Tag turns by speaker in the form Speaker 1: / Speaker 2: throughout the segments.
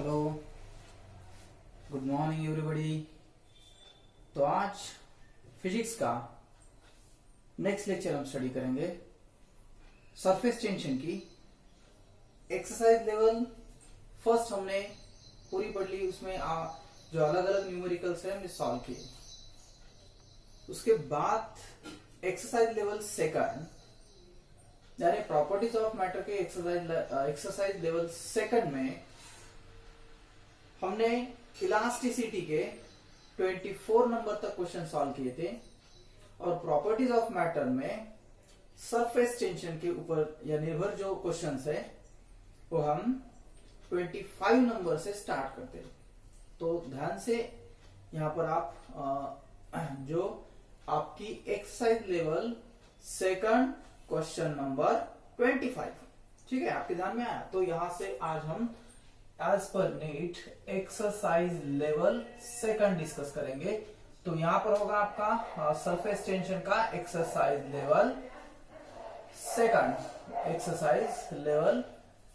Speaker 1: Hello, good morning everybody. तो आज physics का नेक्स्ट लेक्चर हम स्टडी करेंगे सरफेस टेंशन की एक्सरसाइज लेवल। फर्स्ट हमने पूरी पढ़ ली, उसमें जो अलग अलग न्यूमेरिकल्स है हमने सॉल्व किए। उसके बाद एक्सरसाइज लेवल सेकंड यानी प्रॉपर्टीज ऑफ मैटर के एक्सरसाइज लेवल सेकंड में हमने इलास्टिसिटी के 24 नंबर तक क्वेश्चन सॉल्व किए थे और प्रॉपर्टीज ऑफ मैटर में सरफेस टेंशन के ऊपर या निर्भर जो क्वेश्चंस है वो हम 25 नंबर से स्टार्ट करते हैं। तो ध्यान से यहां पर आप जो आपकी exercise level second question number 25, ठीक है, आपके ध्यान में आया। तो यहां से आज हम as per NEET exercise level second discuss करेंगे। तो यहां पर होगा आपका सरफेस टेंशन का exercise level second, exercise level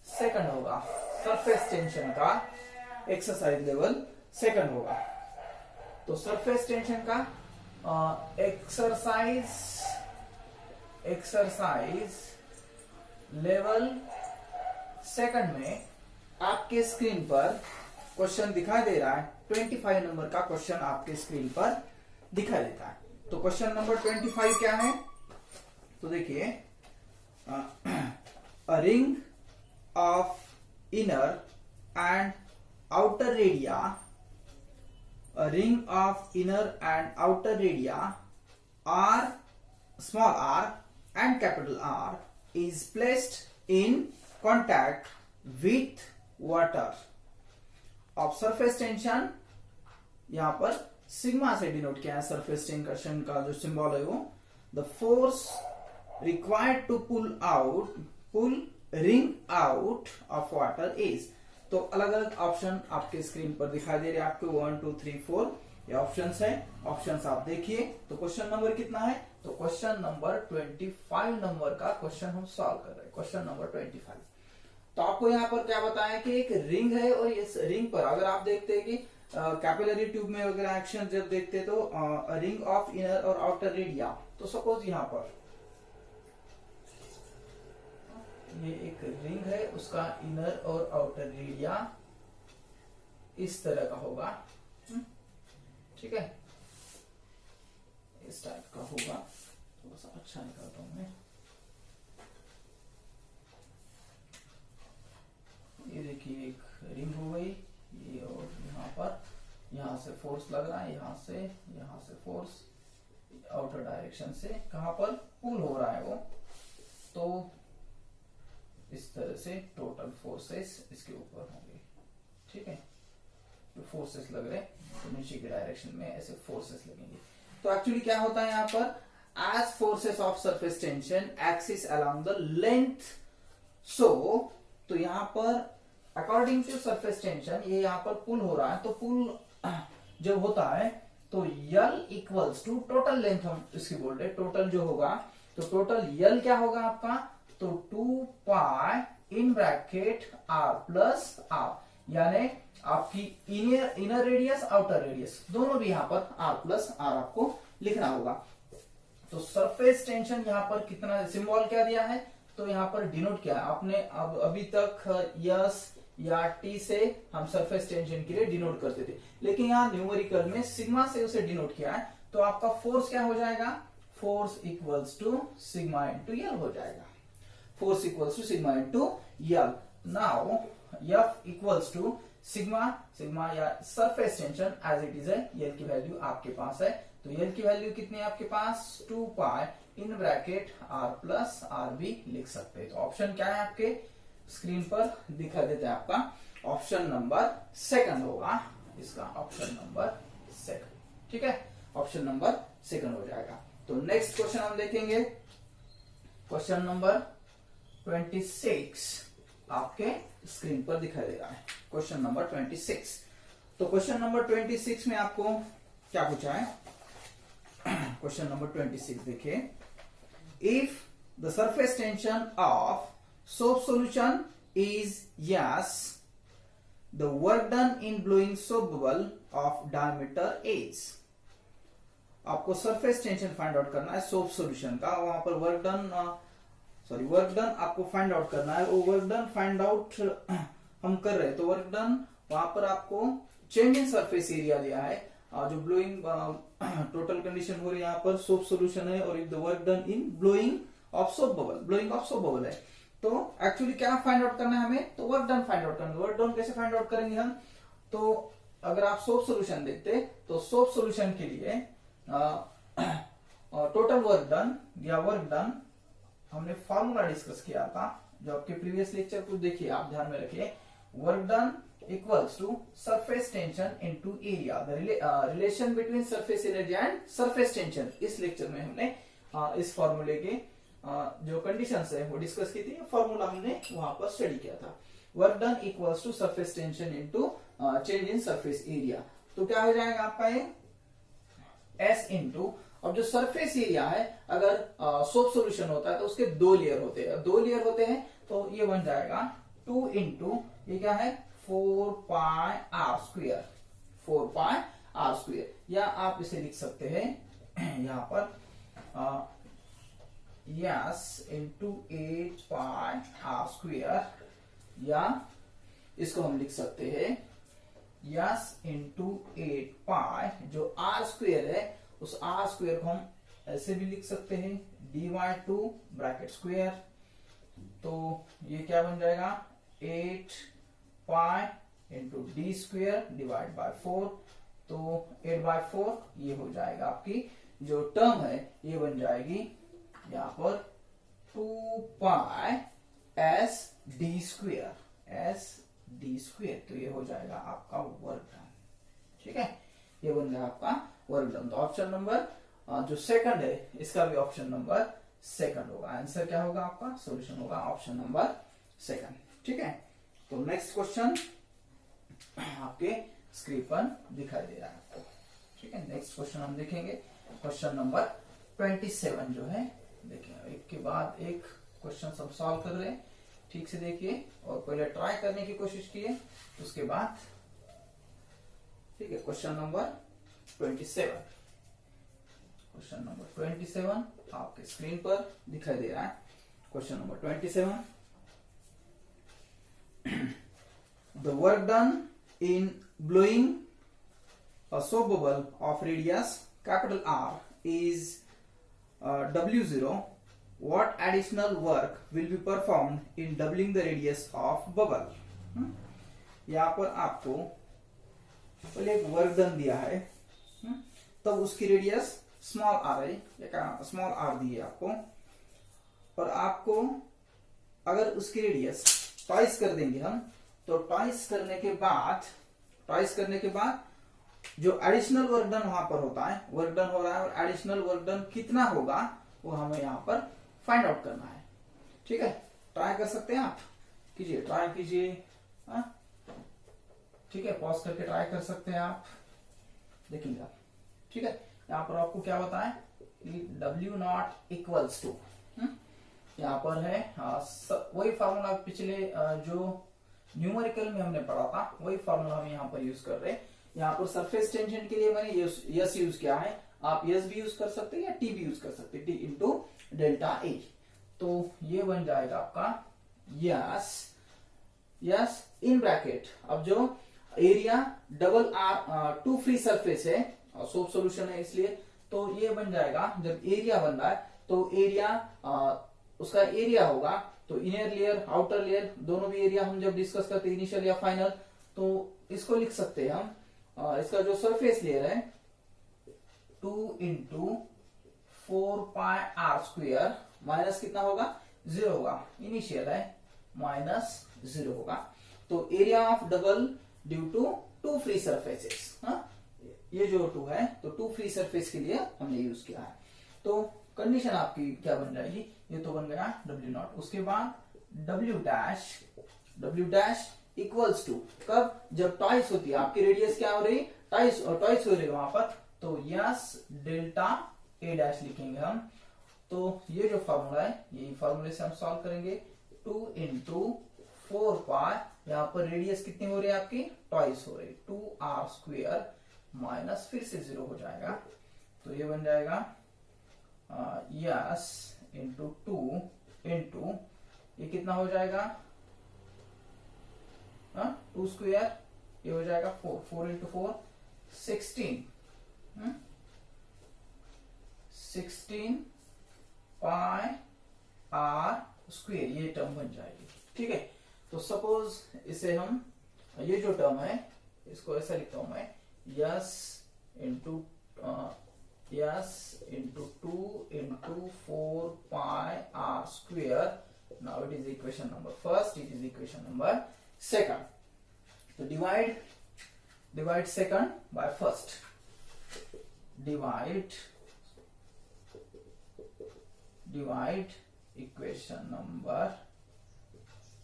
Speaker 1: second होगा, सरफेस टेंशन का एक्सरसाइज लेवल सेकंड होगा। तो सरफेस टेंशन का एक्सरसाइज लेवल सेकंड में आपके स्क्रीन पर क्वेश्चन दिखाई दे रहा है। 25 नंबर का क्वेश्चन आपके स्क्रीन पर दिखाई देता है। तो क्वेश्चन नंबर 25 क्या है? तो देखिए, a ring of inner and outer radii, a ring of inner and outer radii r, small r and capital R is placed in contact with water of surface tension। यहां पर sigma से denote किया है surface tension का जो symbol है वो। The force required to pull ring out of water is. तो अलग अलग ऑप्शन आपके स्क्रीन पर दिखाई दे रहे हैं आपको 1 2 3 4 ये ऑप्शंस है। ऑप्शंस आप देखिए। तो क्वेश्चन नंबर कितना है? तो क्वेश्चन नंबर 25 नंबर का क्वेश्चन हम सॉल्व कर रहे हैं, क्वेश्चन नंबर 25। तो आपको यहाँ पर क्या बताया कि एक रिंग है और इस रिंग पर अगर आप देखते हैं कि कैपिलरी ट्यूब में वगैरह एक्शन जब देखते हैं तो रिंग ऑफ इनर और आउटर रेडिया। तो सपोज यहाँ पर ये एक रिंग है, उसका इनर और आउटर रेडिया इस तरह का होगा, ठीक है, इस टाइप का होगा। थोड़ा सा अच्छा निकालता हूं मैं। ये देखिए एक रिंग हो गई ये, और यहां से फोर्स लग रहा है, यहां से फोर्स आउटर डायरेक्शन से कहां पर पुल हो रहा है वो। तो इस तरह से टोटल फोर्सेस इसके ऊपर होंगे, ठीक है। जो फोर्सेस लग रहे हैं तो नीचे के डायरेक्शन में ऐसे फोर्सेस लगेंगे। तो एक्चुअली क्या होता है यहाँ पर, as forces of surface tension axis along the length. So तो यहाँ पर अकॉर्डिंग टू सरफेस टेंशन ये यहाँ पर पुल हो रहा है। तो पुल जब होता है तो L equals to total length, हम इसकी बोल रहे टोटल जो होगा। तो टोटल यल क्या होगा आपका? तो 2 pi in bracket r plus r, यानी आपकी इनर रेडियस आउटर रेडियस दोनों भी यहां पर r प्लस r आपको लिखना होगा। तो सरफेस टेंशन यहां पर कितना सिंबल क्या दिया है? तो यहां पर डिनोट किया है आपने। अब अभी तक यस या टी से हम सरफेस टेंशन के लिए डिनोट करते थे, लेकिन यहाँ न्यूमेरिकल में सिग्मा से उसे डिनोट किया है। तो आपका फोर्स क्या हो जाएगा? Force equals to sigma into L हो जाएगा। Force equals to sigma into L. Now F equals to sigma या surface tension as it is है। L की वैल्यू आपके पास है। तो L की वैल्यू कितनी है आपके पास? 2 pi in bracket R plus R भी लिख सकते हैं। तो ऑप्शन क्या है आपके स्क्रीन पर दिखा देते हैं, आपका ऑप्शन नंबर सेकंड होगा इसका, ऑप्शन नंबर सेकंड, ठीक है, ऑप्शन नंबर सेकंड हो जाएगा। तो नेक्स्ट क्वेश्चन हम देखेंगे, क्वेश्चन नंबर 26 आपके स्क्रीन पर दिखाई दे रहा है, क्वेश्चन नंबर 26। तो क्वेश्चन नंबर 26 में आपको क्या पूछा है? क्वेश्चन नंबर 26 देखिए, if the surface tension of soap solution is yes, the work done in blowing soap bubble of diameter एज। आपको सरफेस टेंशन फाइंड आउट करना है सोप सॉल्यूशन का, वहां पर वर्क डन आपको फाइंड आउट करना है। वो वर्क डन फाइंड आउट हम कर रहे हैं, तो वर्क डन वहां पर आपको चेंज इन सरफेस एरिया दिया है, जो ब्लोइंग टोटल कंडीशन हो रही है यहाँ पर सोप सॉल्यूशन है, और the work done in blowing of soap bubble है। तो एक्चुअली क्या फाइंड आउट करना है हमें, तो वर्क डन फाइंड आउट करना है। वर्क डन कैसे फाइंड आउट करेंगे हम, तो अगर आप सोप सॉल्यूशन देखते तो सोप सॉल्यूशन के लिए टोटल वर्क डन या वर्क डन हमने फॉर्मूला डिस्कस किया था, जो आपके प्रीवियस लेक्चर को देखिए, आप ध्यान में रखिए। Work done equals to surface tension into area, the relation between surface energy and surface tension. इस लेक्चर में हमने इस फॉर्मूले के जो कंडीशंस है वो डिस्कस की थी, फॉर्मूला हमने वहां पर स्टडी किया था। Work done equals to surface tension into change in surface area. तो क्या हो जाएगा आपका ये S इंटू, अब जो सरफेस एरिया है, अगर सोप सॉल्यूशन होता है तो उसके दो लेयर होते हैं, तो ये बन जाएगा 2 इंटू ये क्या है 4 पाई आर स्क्वायर, या आप इसे लिख सकते हैं यहाँ पर S into 8 pi r square, या इसको हम लिख सकते हैं यस इंटू 8 पाई, जो आर स्क्वायर है उस आर स्क्वायर को हम ऐसे भी लिख सकते हैं dy2 ब्रैकेट स्क्वायर। तो ये क्या बन जाएगा 8 pi into D square divide by 4, तो 8/4 ये हो जाएगा आपकी जो टर्म है, ये बन जाएगी यहाँ पर 2 पाई एस डी स्क्वायर, तो ये हो जाएगा आपका वर्क डन। ठीक है, ये बन गया आपका वर्क डन। तो ऑप्शन नंबर जो सेकंड है इसका भी ऑप्शन नंबर सेकंड होगा। आंसर क्या होगा आपका, सॉल्यूशन होगा ऑप्शन नंबर सेकंड। ठीक है, तो नेक्स्ट क्वेश्चन आपके स्क्रीन पर दिखाई दे रहा है आपको। ठीक है, नेक्स्ट क्वेश्चन हम देखेंगे, क्वेश्चन नंबर 27 जो है, देखिए एक के बाद एक क्वेश्चन सब सॉल्व कर रहे हैं, ठीक से देखिए और पहले ट्राई करने की कोशिश कीजिए, उसके बाद ठीक है। क्वेश्चन नंबर 27, क्वेश्चन नंबर 27 आपके स्क्रीन पर दिखाई दे रहा है। Question number 27, the work done in blowing a soap bubble of radius capital R is W0. What additional work will be performed in doubling the radius of bubble? यहाँ पर आपको पहले एक वर्क डन दिया है, तब उसकी रेडियस स्मॉल आर है, स्मॉल आर दी है आपको, और आपको अगर उसकी रेडियस ट्वाइस कर देंगे हम, तो ट्वाइस करने के बाद जो एडिशनल वर्क डन वहां पर होता है, वर्क डन हो रहा है, और एडिशनल वर्क डन कितना होगा वो हमें यहाँ पर फाइंड आउट करना है। ठीक है, ट्राई कर सकते हैं आप, कीजिए, ट्राई कीजिए। ठीक है, पॉज करके ट्राई कर सकते हैं आप, देखिएगा। ठीक है, यहाँ पर आपको क्या बताएं कि W0 इक्वल्स टू, यहाँ पर है वही फॉर्मूला पिछले जो न्यूमेरिकल में हमने पढ़ा था, वही फॉर्मूला हम यहाँ पर यूज कर रहे हैं। यहाँ पर सरफेस टेंशन के लिए मैंने यस यूज किया है, आप यस भी यूज कर सकते हैं या टी भी यूज कर सकते हैं, टी इंटू डेल्टा ए। तो ये बन जाएगा आपका यस इन ब्रैकेट, अब जो area double R 2 free surface है, सोप सॉल्यूशन है इसलिए, तो ये बन जाएगा, जब एरिया बन रहा है तो एरिया उसका एरिया होगा, तो इनर लेयर आउटर लेयर दोनों भी एरिया हम जब डिस्कस करते हैं इनिशियल या फाइनल, तो इसको लिख सकते हैं हम, इसका जो सरफेस लेयर है 2 into 4 pi r square, minus कितना होगा 0 होगा, इनिशियल है माइनस 0 होगा, तो area of double due to 2 free surfaces, ये जो 2 है तो 2 फ्री सरफेस के लिए हमने यूज किया है। तो कंडीशन आपकी क्या बन जाएगी, ये तो बन गया W0, उसके बाद W डैश इक्वल्स टू, कब, जब ट्वाइस होती है आपकी रेडियस, क्या हो रही ट्वाइस हो रही है वहां पर, तो यस डेल्टा ए डैश लिखेंगे हम। तो ये जो फॉर्मूला है, ये फॉर्मूले से हम सॉल्व करेंगे, 2 इंटू 4 पाई, यहाँ पर रेडियस कितनी हो रही है आपकी, ट्वाइस हो रही, 2r² माइनस फिर से 0 हो जाएगा, तो ये बन जाएगा यस इंटू 2 इंटू ये कितना हो जाएगा 2², ये हो जाएगा 4 इंटू 4 16, 16 पाई r², ये टर्म बन जाएगी। ठीक है, तो सपोज इसे हम, ये जो टर्म है इसको ऐसा लिखता हूं मैं, yes into 2 into 4 pi r², now it is equation number first, it is equation number second. So divide second by first, divide equation number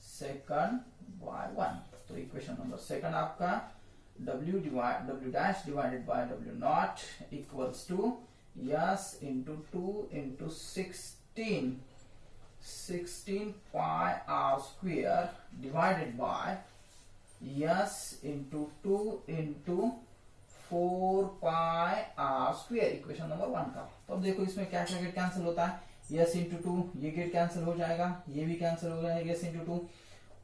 Speaker 1: second by 1, तो equation number second आपका w dash divided by w naught equals to yes into 2 into 16 pi r² divided by yes into 2 into 4 pi r², equation number 1 का। तो अब देखो इसमें क्या क्या get cancel होता है, यस इंटू 2, ये गेट कैंसिल हो जाएगा, ये भी कैंसिल हो जाएगा, यस इंटू 2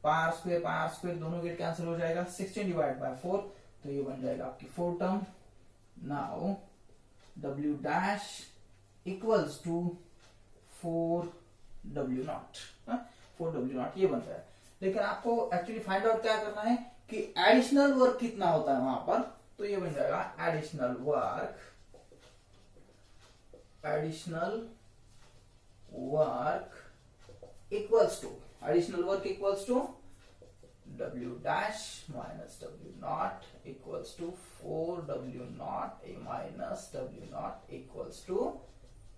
Speaker 1: पाई r² दोनों गेट कैंसिल हो जाएगा, 16 डिवाइड बाय 4, तो ये बन जाएगा आपकी 4 term. Now w dash equals to 4w0, 4w0 ये बन रहा है। लेकिन आपको एक्चुअली फाइंड आउट क्या करना है कि एडिशनल वर्क कितना होता है वहां पर, तो ये बन जाएगा additional work equals to w dash minus w0 equals to 4w0 minus w0 equals to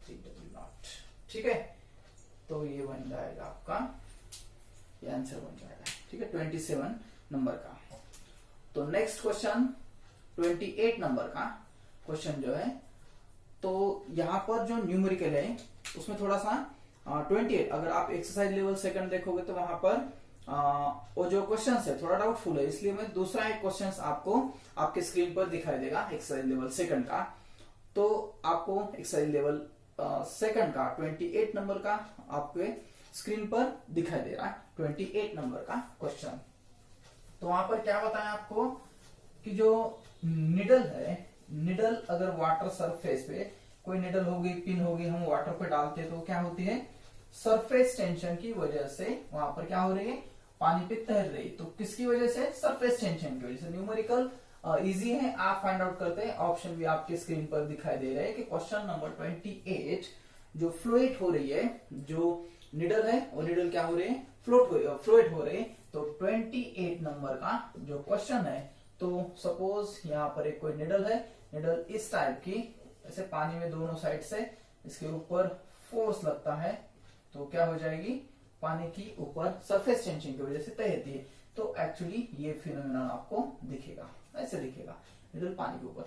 Speaker 1: 3w0। ठीक है, तो ये बन जाएगा आपका, ये आंसर बन जाएगा। ठीक है, 27 नंबर का। तो नेक्स्ट क्वेश्चन 28 नंबर का क्वेश्चन जो है, तो यहां पर जो न्यूमेरिकल है उसमें थोड़ा सा 28, अगर आप एक्सरसाइज लेवल सेकंड देखोगे तो वहां पर वो जो क्वेश्चन है थोड़ा डाउटफुल है, इसलिए मैं दूसरा एक क्वेश्चन आपको आपके स्क्रीन पर दिखाई देगा एक्सरसाइज लेवल सेकंड का। तो आपको एक्सरसाइज लेवल सेकंड का 28 नंबर का आपके स्क्रीन पर दिखाई दे रहा है, 28 नंबर का क्वेश्चन। तो वहां पर क्या बताया आपको कि जो निडल है, निडल अगर वाटर सरफेस पे कोई निडल होगी, पिन होगी, हम वाटर पे डालते हैं तो क्या होती है, सरफेस टेंशन की वजह से वहां पर क्या हो रही है, पानी पे तैर रही। तो किसकी वजह से, सरफेस टेंशन की वजह से। न्यूमेरिकल इजी है, आप फाइंड आउट करते हैं। ऑप्शन भी आपके स्क्रीन पर दिखाई दे रहे हैं कि क्वेश्चन नंबर 28 जो फ्लोएट हो रही है, जो निडल है वो निडल क्या हो रही है, फ्लोएट हो रही है। तो 28 नंबर का जो क्वेश्चन है, तो सपोज यहाँ पर एक कोई निडल है, निडल इस टाइप की, ऐसे पानी में दोनों साइड से इसके ऊपर फोर्स लगता है, तो क्या हो जाएगी, पानी की ऊपर सरफेस टेंशन की वजह से तैरती है। तो एक्चुअली ये फिनोमेनन आपको दिखेगा, ऐसे दिखेगा, निडल पानी के ऊपर।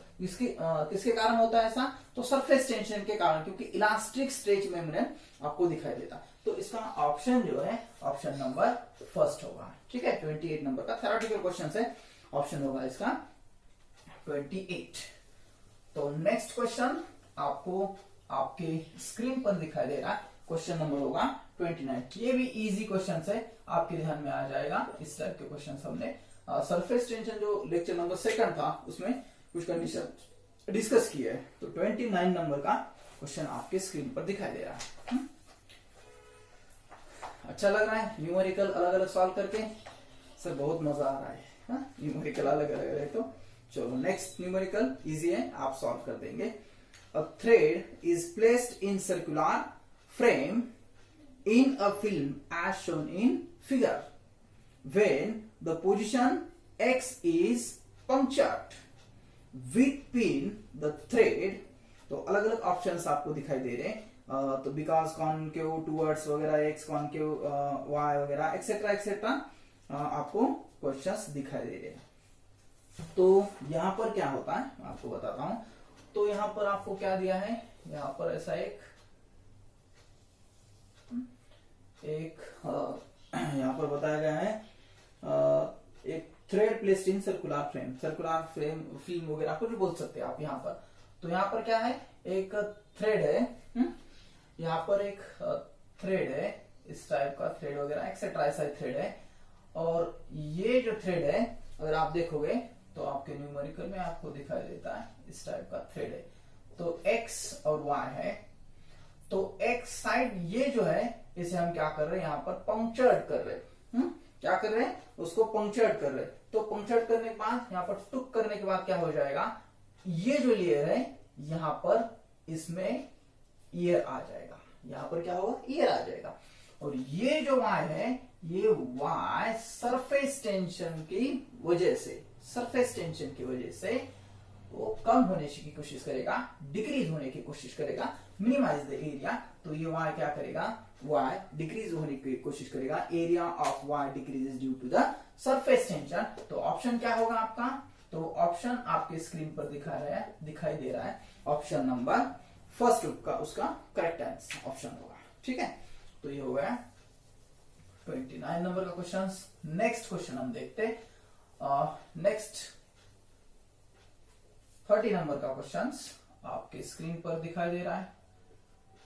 Speaker 1: किसके कारण होता है ऐसा, तो सरफेस टेंशन के कारण, क्योंकि इलास्टिक स्ट्रेच मेम्ब्रेन आपको दिखाई देता। तो इसका ऑप्शन जो है, ऑप्शन नंबर फर्स्ट होगा। ठीक है, 28 नंबर का थ्योरेटिकल क्वेश्चन है, ऑप्शन होगा इसका 28। तो नेक्स्ट क्वेश्चन आपको आपके स्क्रीन पर दिखाई दे रहा है, क्वेश्चन नंबर होगा 29। ये भी इजी क्वेश्चन है, आपके ध्यान में आ जाएगा। इस टाइप के क्वेश्चन हमने सरफेस टेंशन जो लेक्चर नंबर सेकंड था उसमें कुछ कंडीशन डिस्कस किया है। तो 29 नंबर का क्वेश्चन आपके स्क्रीन पर दिखाई दे रहा है। अच्छा लग रहा है न्यूमेरिकल अलग अलग सॉल्व करके, सर बहुत मजा आ रहा है न्यूमेरिकल अलग अलग है। तो चलो नेक्स्ट न्यूमेरिकल इजी है, आप सॉल्व कर देंगे। A thread is placed in circular frame in a film as shown in figure. When the position X is punctured with pin, the thread, तो अलग अलग ऑप्शंस आपको दिखाई दे रहे हैं। तो बिकॉज कॉनकेव टूवर्ड्स वगैरह, एक्स कॉनकेव वाई वगैरह एक्सेट्रा एक्सेट्रा आपको क्वेश्चंस दिखाई दे रहे हैं। तो यहां पर क्या होता है मैं आपको बताता हूं। तो यहां पर आपको क्या दिया है, यहां पर ऐसा एक यहां पर बताया गया है thread placed in circular frame film वगैरह कुछ भी बोल सकते हैं आप यहाँ पर। तो यहाँ पर क्या है, एक थ्रेड है, यहाँ पर एक थ्रेड है, इस टाइप का थ्रेड वगैरह एक्सेट्रा ऐसा थ्रेड है। और ये जो थ्रेड है अगर आप देखोगे तो आपके न्यूमेरिकल में आपको दिखाई देता है इस टाइप का थ्रेड है। तो x और y है, तो x साइड ये जो है इसे हम क्या कर रहे हैं, यहाँ पर पंक्चर्ड कर रहे हैं। क्या कर रहे हैं, उसको पंक्चर्ड कर रहे हैं। तो पंक्चर्ड करने के बाद यहाँ पर टुक करने के बाद क्या हो जाएगा, ये जो लेयर है यहाँ पर इसमें ईयर आ जाएगा, यहाँ पर क्या होगा, ईयर आ जाएगा। और ये जो y है, ये y सरफेस टेंशन की वजह से, सरफेस टेंशन की वजह से वो कम होने की कोशिश करेगा, डिक्रीज होने की कोशिश करेगा, मिनिमाइज द एरिया। तो ये y क्या करेगा, y डिक्रीज होने की कोशिश करेगा, area of y decreases due to the surface tension. तो ऑप्शन क्या होगा आपका, तो ऑप्शन आपके स्क्रीन पर दिखाई दे रहा है, ऑप्शन नंबर फर्स्ट का उसका करेक्ट आंसर ऑप्शन होगा। ठीक है, तो ये हो गया 29 नंबर का क्वेश्चन। नेक्स्ट क्वेश्चन हम देखते, नेक्स्ट 30 नंबर का क्वेश्चन आपके स्क्रीन पर दिखाई दे रहा है।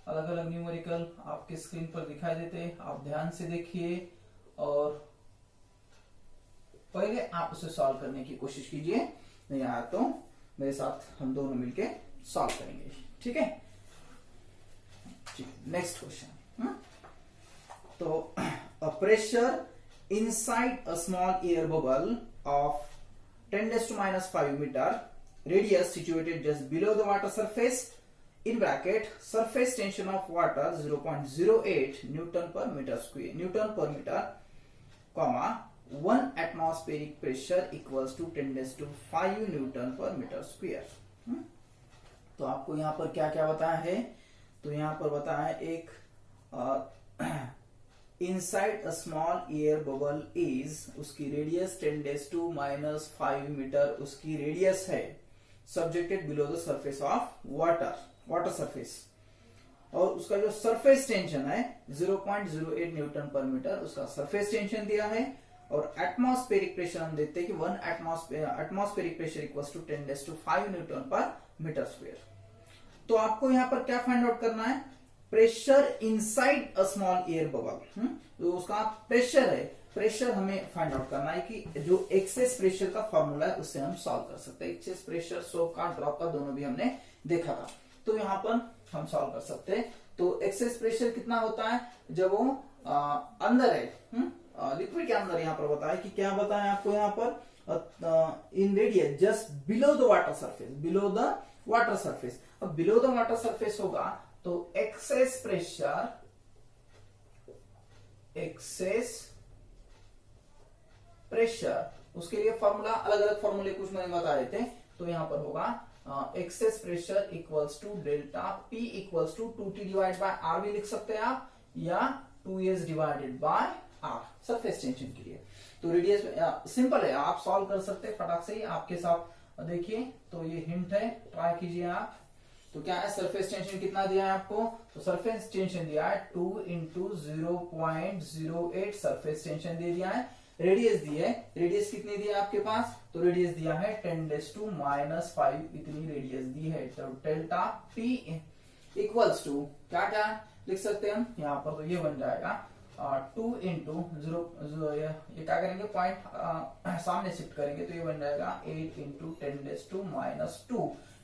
Speaker 1: अलग अलग न्यूमेरिकल आपके स्क्रीन पर दिखाई देते हैं, आप ध्यान से देखिए और पहले आप उसे सॉल्व करने की कोशिश कीजिए, नहीं आया तो मेरे साथ हम दोनों मिलके सॉल्व करेंगे। ठीक है, नेक्स्ट क्वेश्चन। तो a pressure inside a small air bubble of 10⁻⁵ meter radius situated just below the water surface, in bracket surface tension of water 0.08 Newton per meter square, Newton per meter, comma 1 atmospheric pressure equals to 10⁵ Newton per meter square। तो आपको यहाँ पर क्या क्या बताया है, तो यहाँ पर बताया है एक inside a small air bubble is, उसकी रेडियस 10⁻⁵ मीटर उसकी रेडियस है, subjected below the surface of water surface, और उसका जो सरफेस टेंशन है 0.08 न्यूटन पर मीटर उसका सरफेस टेंशन दिया है। और एटमॉस्फेरिक प्रेशर हम देखते हैं कि 1 atmospheric pressure equals to 10⁵ newton per metre square. तो आपको यहाँ पर क्या फाइंड आउट करना है, pressure inside a small air bubble, तो उसका प्रेशर है, प्रेशर हमें फाइंड आउट करना है कि जो एक्सेस प्रेशर का फॉर्मूला है उससे हम सॉल्व कर सकते हैं। एक्सेस प्रेशर, सोक का, ड्रॉप का दोनों भी हमने देखा था, तो यहाँ पर हम सॉल्व कर सकते हैं। तो एक्सेस प्रेशर कितना होता है जब वो अंदर है, लिक्विड के अंदर, यहाँ पर बताया कि क्या बताया आपको यहाँ पर, इन radius just below the water surface, below the water surface. अब बिलो द वाटर सरफेस होगा तो एक्सेस प्रेशर उसके लिए फॉर्मूला, अलग अलग फॉर्मूले कुछ मैंने बता देते हैं। तो यहां पर होगा excess pressure equals to delta P equals to 2T divide by R भी लिख सकते हैं आप, या 2S divided by R surface tension के लिए। तो रेडियस सिंपल है, आप सॉल्व कर सकते हैं फटाक से ही, आपके साथ देखिए। तो ये हिंट है, ट्राई कीजिए आप। तो क्या है, सरफेस टेंशन कितना दिया है आपको, तो सरफेस टेंशन दिया है 2 × 0.08 सरफेस टेंशन दे दिया है। रेडियस दी है, रेडियस कितनी दी है आपके पास, तो रेडियस दिया है 10⁻⁵ इतनी रेडियस दी है। तो डेल्टा P इक्वल्स टू क्या क्या लिख सकते हैं हम यहाँ पर, तो ये बन जाएगा 2 × 0, ये क्या करेंगे, पॉइंट सामने शिफ्ट करेंगे, तो ये बन जाएगा 8 × 10⁻²,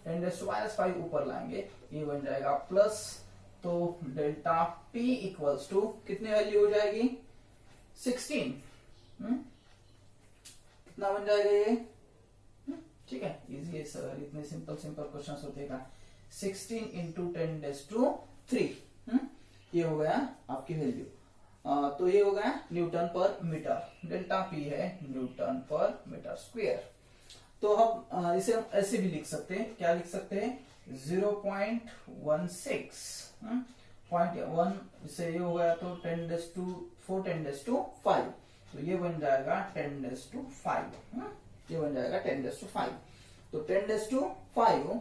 Speaker 1: 10⁻⁵ ऊपर लाएंगे, ये बन जाएगा प्लस। तो डेल्टा P इक्वल्स टू कितनी वैल्यू हो जाएगी, 16, कितना बन जाएगा ये, ठीक है, इजी है सर, इतने सिंपल क्वेश्चन होते हैं। 16 × 10⁻³ ये हो गया आपकी वैल्यू। तो ये हो गया Newton per metre, delta P है न्यूटन पर मीटर स्क्वायर। तो हम इसे ऐसे भी लिख सकते हैं, क्या लिख सकते हैं, 0.16 0.1 से ये हो गया तो 10⁻⁴ 10⁻⁵, तो ये बन जाएगा 10⁻⁵, ये बन जाएगा 10⁻⁵। तो 10⁻⁵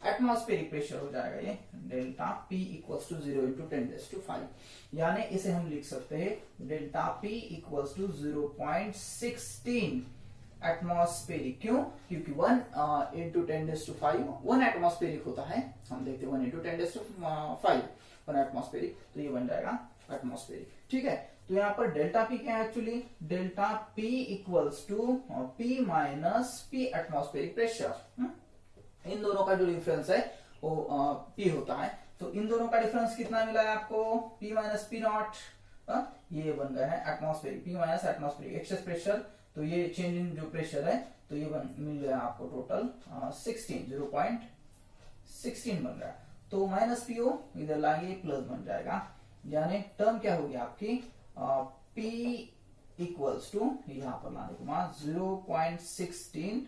Speaker 1: एटमॉस्फेरिक प्रेशर हो जाएगा ये, डेल्टा P इक्वल्स टू 0 × 10⁻⁵, यानी इसे हम लिख सकते हैं delta P equals to 0.16 atmospheric. क्यों? क्योंकि 1 इंटू 10⁵ 1 एटमॉस्फेरिक होता है। हम देखते हैं 1 इंटू 10⁵ 1 एटमॉस्फेरिक, तो ये बन जाएगा एटमॉस्फेरिक। ठीक है, तो यहाँ पर डेल्टा पी क्या है actually? Delta P equals to P minus P atmospheric pressure. इन दोनों का जो डिफरेंस है वो पी होता है। तो इन दोनों का डिफरेंस कितना मिला है आपको? पी माइनस पी नॉट, ये बन गया है atmospheric, P minus atmospheric excess pressure. तो ये चेंज इन जो प्रेशर है, तो ये मिल गया आपको टोटल 0.16 बन गया। तो माइनस पीओ इधर लाएंगे, प्लस बन जाएगा, यानी टर्म क्या होगी आपकी? P इक्वल्स टू यहां पर लाने के बाद 0.16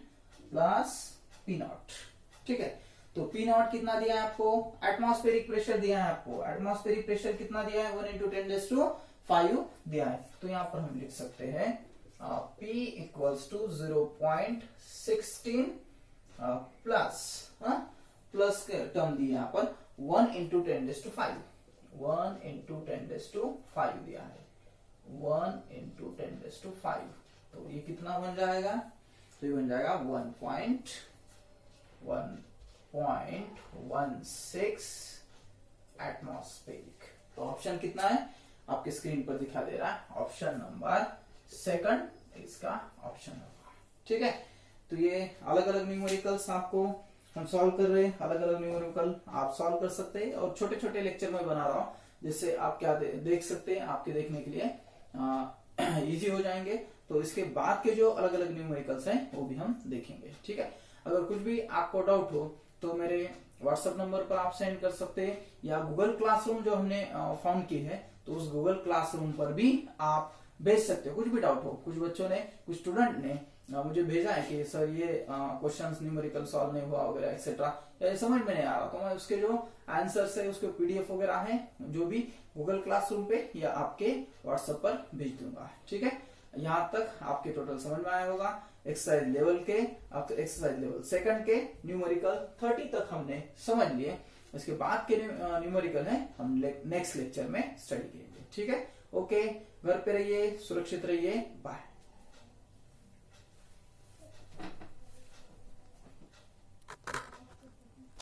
Speaker 1: प्लस पी नॉट। ठीक है, तो पी नॉट कितना दिया है आपको? एटमॉस्फेरिक प्रेशर दिया है आपको। एटमॉस्फेरिक प्रेशर कितना दिया है? 1 इंटू 10⁵ दिया है। तो यहां पर हम लिख सकते हैं P equals to 0.16 plus term दी यहाँ पर 1 इंटू 10⁵ 1 इंटू 10⁵ दिया है, 1 इंटू 10⁵। तो ये कितना बन जाएगा? तो ये बन जाएगा 1.16 एटमॉस्फेरिक। तो ऑप्शन कितना है? आपके स्क्रीन पर दिखा दे रहा है, ऑप्शन नंबर 2 इसका ऑप्शन होगा। ठीक है, तो ये अलग अलग न्यूमेरिकल्स आपको हम सॉल्व कर रहे हैं। अलग अलग न्यूमेरिकल आप सॉल्व कर सकते हैं, और छोटे छोटे लेक्चर में बना रहा हूं, जिससे आप क्या देख सकते हैं, आपके देखने के लिए इजी हो जाएंगे। तो इसके बाद के जो अलग अलग न्यूमेरिकल्स हैं वो भी हम देखेंगे। ठीक है, अगर कुछ भी आपको डाउट हो तो मेरे व्हाट्सएप नंबर पर आप सेंड कर सकते हैं, या गूगल क्लासरूम जो हमने फाउंड की है, तो उस गूगल क्लासरूम पर भी आप भेज सकते हो। कुछ भी डाउट हो, कुछ बच्चों ने, कुछ स्टूडेंट ने मुझे भेजा है कि सर ये क्वेश्चंस न्यूमेरिकल सॉल्व नहीं हुआ वगैरह एक्सेट्रा, या समझ में नहीं आ रहा, तो मैं उसके जो आंसर्स है उसके पीडीएफ वगैरह है जो भी गूगल क्लासरूम पे या आपके व्हाट्सएप पर भेज दूंगा। ठीक है, यहाँ तक आपके टोटल समझ में आया होगा। एक्सरसाइज लेवल के, अब तो एक्सरसाइज लेवल 2 के न्यूमेरिकल 30 तक हमने समझ लिए। इसके बाद के न्यूमेरिकल है हम नेक्स्ट लेक्चर में स्टडी करेंगे। ठीक है, ओके, घर पे रहिए, सुरक्षित रहिए, बाय।